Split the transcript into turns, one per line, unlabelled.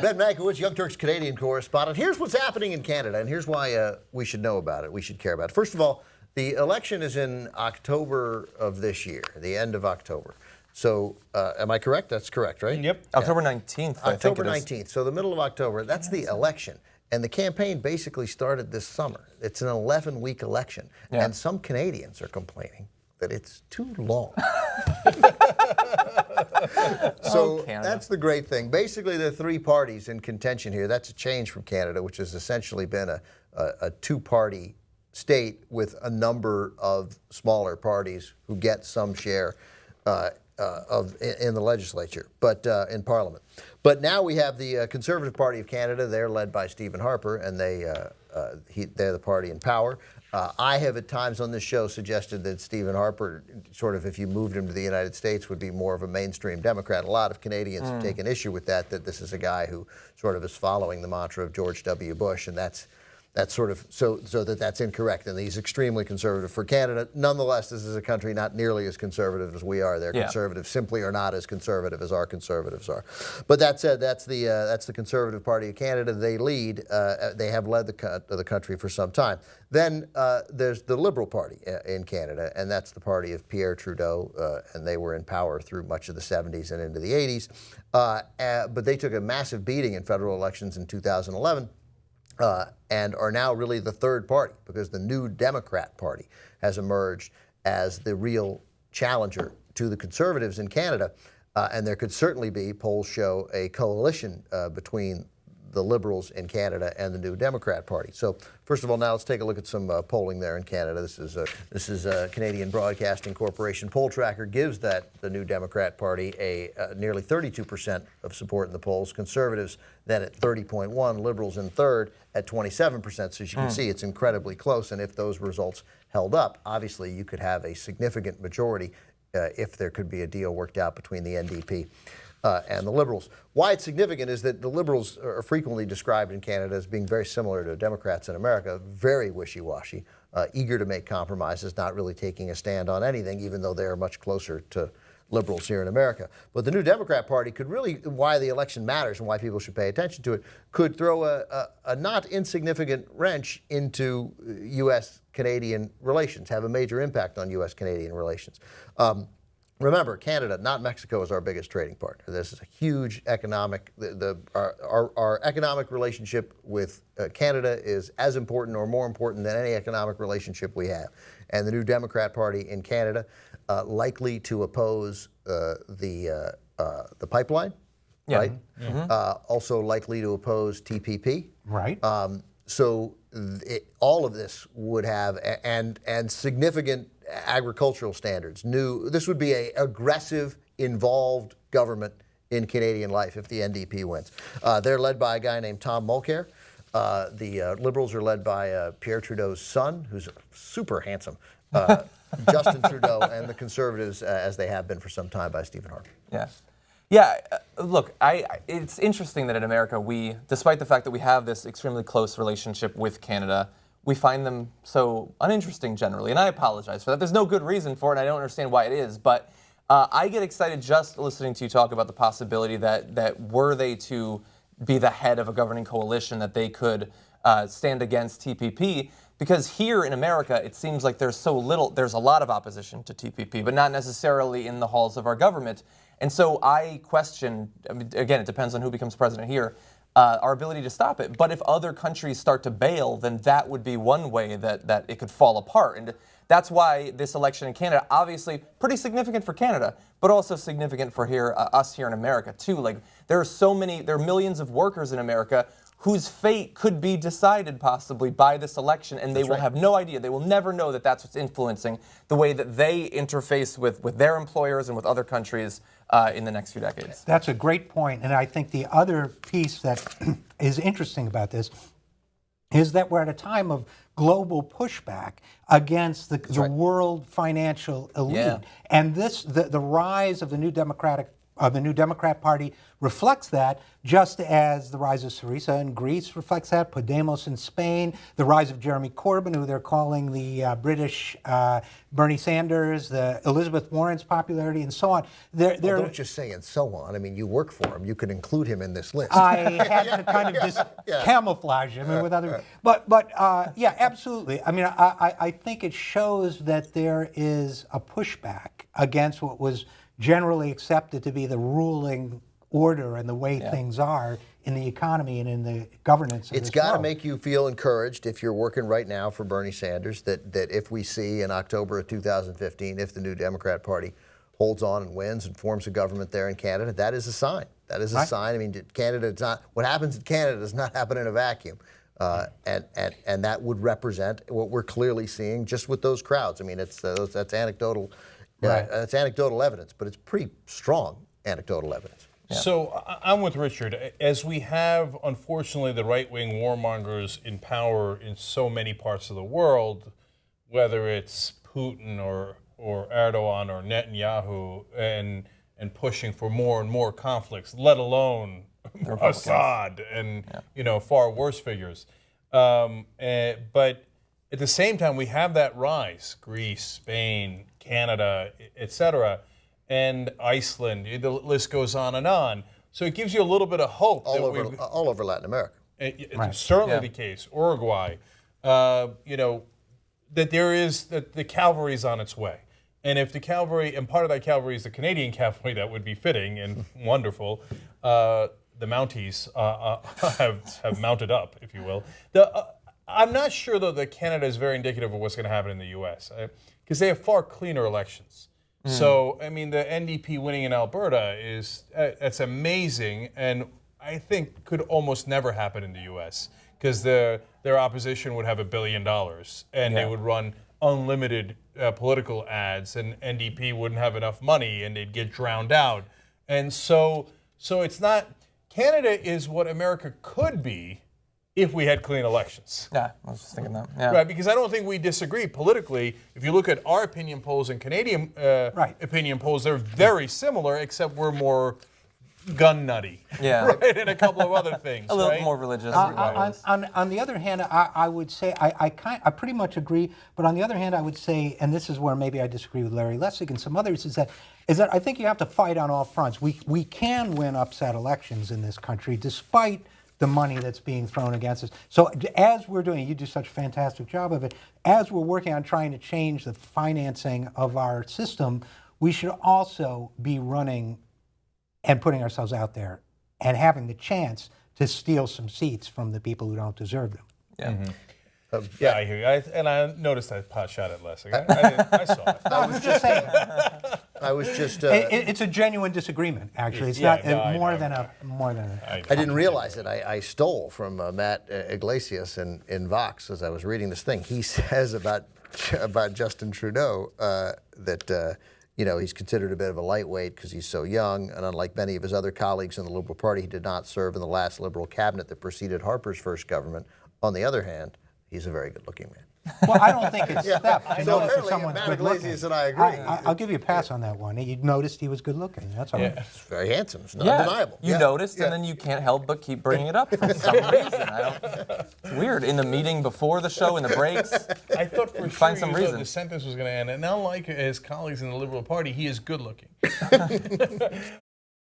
Ben Mankiewicz, Young Turks Canadian correspondent. Here's what's happening in Canada, and here's why we should know about it. We should care about it. First of all, the election is in October of this year, the end of October. So, am I correct? That's correct, right?
Yep.
Yeah.
October 19th,
October 19th. So the middle of October. That's the election. And the campaign basically started this summer. It's an 11-week election.
Yeah.
And some Canadians are complaining that it's too long. So that's the great thing. Basically, there are three parties in contention here. That's a change from Canada, which has essentially been a two-party state with a number of smaller parties who get some share in the legislature, but in Parliament. But now we have the Conservative Party of Canada. They're led by Stephen Harper, and they're the party in power. I have at times on this show suggested that Stephen Harper, sort of if you moved him to the United States, would be more of a mainstream Democrat. A lot of Canadians have taken issue with that this is a guy who sort of is following the mantra of George W. Bush, and that's sort of so that's incorrect, and he's extremely conservative for Canada. Nonetheless, this is a country not nearly as conservative as we are. Their conservatives simply are not as conservative as our conservatives are. But that said, that's the Conservative Party of Canada. They lead. They have led the country for some time. Then there's the Liberal Party in Canada, and that's the party of Pierre Trudeau, and they were in power through much of the 70s and into the 80s. But they took a massive beating in federal elections in 2011. And are now really the third party because the New Democrat Party has emerged as the real challenger to the Conservatives in Canada. And there could certainly be, polls show, a coalition between the Liberals in Canada and the New Democrat Party. So first of all, now let's take a look at some polling there in Canada. This is Canadian Broadcasting Corporation poll tracker gives the New Democrat Party a nearly 32% of support in the polls. Conservatives then at 30.1, Liberals in third at 27%. So as you can see, it's incredibly close. And if those results held up, obviously you could have a significant majority if there could be a deal worked out between the NDP and the Liberals. Why it's significant is that the Liberals are frequently described in Canada as being very similar to Democrats in America, very wishy-washy, eager to make compromises, not really taking a stand on anything, even though they are much closer to Liberals here in America. But the New Democrat Party could really, why the election matters and why people should pay attention to it, could throw a not insignificant wrench into U.S.-Canadian relations, have a major impact on U.S.-Canadian relations. Remember, Canada, not Mexico, is our biggest trading partner. This is a huge economic, our economic relationship with Canada is as important or more important than any economic relationship we have. And the New Democrat Party in Canada, likely to oppose the pipeline, right? Also likely to oppose TPP.
Right.
So all of this would have, and significant agricultural standards. This would be an aggressive, involved government in Canadian life if the NDP wins. They're led by a guy named Tom Mulcair. The Liberals are led by Pierre Trudeau's son, who's super handsome, Justin Trudeau, and the Conservatives, as they have been for some time, by Stephen Harper.
Yeah. Yeah, look, it's interesting that in America, despite the fact that we have this extremely close relationship with Canada, we find them so uninteresting generally, and I apologize for that. There's no good reason for it, and I don't understand why it is, but I get excited just listening to you talk about the possibility that were they to be the head of a governing coalition, that they could stand against TPP, because here in America, it seems like there's a lot of opposition to TPP, but not necessarily in the halls of our government. And so I question, again, it depends on who becomes president here, our ability to stop it. But if other countries start to bail, then that would be one way that it could fall apart. And that's why this election in Canada, obviously pretty significant for Canada, but also significant for us here in America too. Like there are millions of workers in America whose fate could be decided possibly by this election, and they will have no idea. They will never know that that's what's influencing the way that they interface with their employers and with other countries in the next few decades.
That's a great point, and I think the other piece that is interesting about this is that we're at a time of global pushback against the world financial elite.
Yeah.
And the rise of the New Democratic the New Democrat Party reflects that, just as the rise of Syriza in Greece reflects that, Podemos in Spain, the rise of Jeremy Corbyn, who they're calling the British Bernie Sanders, the Elizabeth Warren's popularity, and so on.
Well, don't just say and so on. I mean, you work for him. You could include him in this list.
I had to kind of camouflage him with other, but yeah, absolutely. I mean, I think it shows that there is a pushback against what was generally accepted to be the ruling order and the way things are in the economy and in the governance of
It's
this
got to
world.
make you feel encouraged if you're working right now for Bernie Sanders that if we see in October of 2015, if the New Democrat Party holds on and wins and forms a government there in Canada, that is a sign. That is a sign. I mean, Canada, it's not, what happens in Canada does not happen in a vacuum. And that would represent what we're clearly seeing just with those crowds. I mean, that's anecdotal. It's anecdotal evidence, but it's pretty strong anecdotal evidence.
Yeah. So I'm with Richard. As we have, unfortunately, the right-wing warmongers in power in so many parts of the world, whether it's Putin or Erdogan or Netanyahu, and pushing for more and more conflicts, let alone Assad and far worse figures. But at the same time, we have that rise: Greece, Spain, Canada, etc., and Iceland. The list goes on and on. So it gives you a little bit of hope.
All over Latin America.
It's certainly the case. Uruguay, that the cavalry's on its way. And if the cavalry, and part of that cavalry is the Canadian cavalry, that would be fitting and wonderful. The Mounties have mounted up, if you will. I'm not sure, though, that Canada is very indicative of what's going to happen in the U.S., because they have far cleaner elections. So, I mean, the NDP winning in Alberta that's amazing, and I think could almost never happen in the U.S., because their opposition would have $1 billion, and they would run unlimited political ads, and NDP wouldn't have enough money, and they'd get drowned out. And so it's not, Canada is what America could be if we had clean elections.
Yeah, I was just thinking that. Yeah.
Right, because I don't think we disagree politically. If you look at our opinion polls and Canadian opinion polls, they're very similar, except we're more gun nutty.
Yeah.
Right, and a couple of other things.
A little more religious.
On the other hand, I would say I pretty much agree. But on the other hand, I would say, and this is where maybe I disagree with Larry Lessig and some others, is that I think you have to fight on all fronts. We can win upset elections in this country, despite the money that's being thrown against us. So as we're doing, you do such a fantastic job of it, as we're working on trying to change the financing of our system, we should also be running and putting ourselves out there and having the chance to steal some seats from the people who don't deserve them.
Yeah.
Mm-hmm. I hear you. And I noticed that pot shot at Lessig. I saw it.
I was just saying.
I was just.
It's a genuine disagreement, actually. It's not more than a.
I didn't realize it. I stole from Matt Iglesias in Vox as I was reading this thing. He says about Justin Trudeau that he's considered a bit of a lightweight because he's so young, and unlike many of his other colleagues in the Liberal Party, he did not serve in the last Liberal cabinet that preceded Harper's first government. On the other hand, he's a very good-looking man.
Well, I don't think it's theft to
So
notice if
apparently,
someone's
Matt
good looking.
Iglesias and I agree.
I'll give you a pass on that one. You noticed he was good looking. That's all right.
He's very handsome. It's not undeniable.
You noticed, and then you can't help but keep bringing it up for some reason. It's weird. In the meeting before the show, in the breaks,
I thought for
find
sure
some
you
reason.
thought the sentence was going to end. And unlike his colleagues in the Liberal Party, he is good looking.